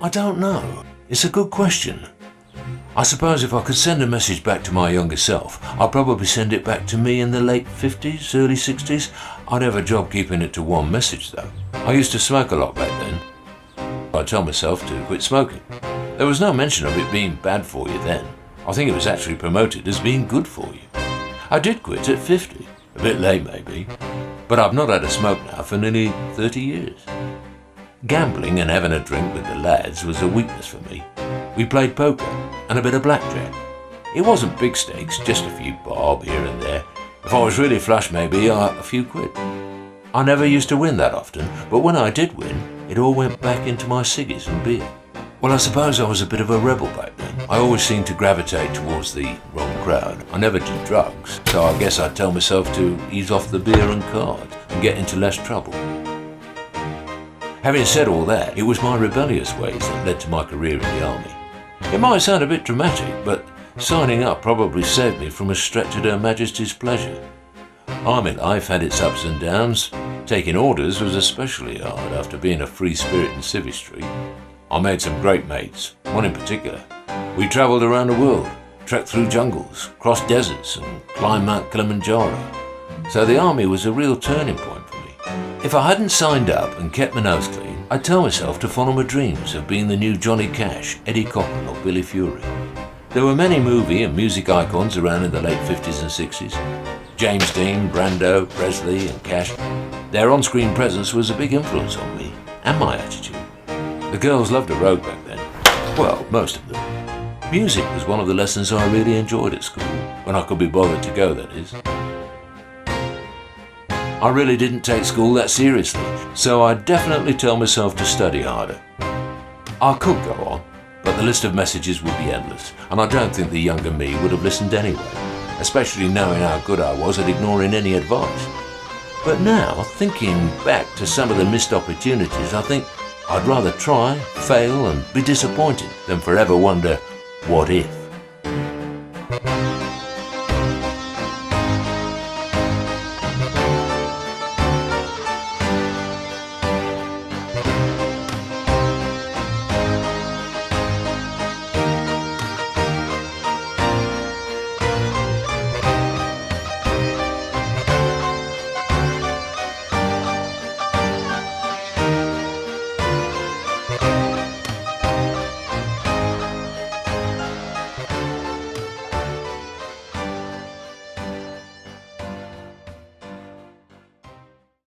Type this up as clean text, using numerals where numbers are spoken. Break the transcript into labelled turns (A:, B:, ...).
A: I don't know. It's a good question. I suppose if I could send a message back to my younger self, I'd probably send it back to me in the late 50s, early 60s. I'd have a job keeping it to one message though. I used to smoke a lot back then. I'd tell myself to quit smoking. There was no mention of it being bad for you then. I think it was actually promoted as being good for you. I did quit at 50, a bit late maybe, but I've not had a smoke now for nearly 30 years. Gambling and having a drink with the lads was a weakness for me. We played poker and a bit of blackjack. It wasn't big stakes, just a few bob here and there. If I was really flush maybe, a few quid. I never used to win that often, but when I did win, it all went back into my ciggies and beer. Well, I suppose I was a bit of a rebel back then. I always seemed to gravitate towards the wrong crowd. I never did drugs, so I guess I'd tell myself to ease off the beer and card and get into less trouble. Having said all that, it was my rebellious ways that led to my career in the army. It might sound a bit dramatic, but signing up probably saved me from a stretch at Her Majesty's pleasure. Army life had its ups and downs. Taking orders was especially hard after being a free spirit in Civvy Street. I made some great mates, one in particular. We travelled around the world, trekked through jungles, crossed deserts and climbed Mount Kilimanjaro. So the army was a real turning point for me. If I hadn't signed up and kept my nose clean, I'd tell myself to follow my dreams of being the new Johnny Cash, Eddie Cochran or Billy Fury. There were many movie and music icons around in the late 50s and 60s. James Dean, Brando, Presley and Cash. Their on-screen presence was a big influence on me and my attitude. The girls loved a rogue back then. Well, most of them. Music was one of the lessons I really enjoyed at school, when I could be bothered to go, that is. I really didn't take school that seriously, so I'd definitely tell myself to study harder. I could go on, but the list of messages would be endless, and I don't think the younger me would have listened anyway, especially knowing how good I was at ignoring any advice. But now, thinking back to some of the missed opportunities, I think I'd rather try, fail and be disappointed than forever wonder, what if?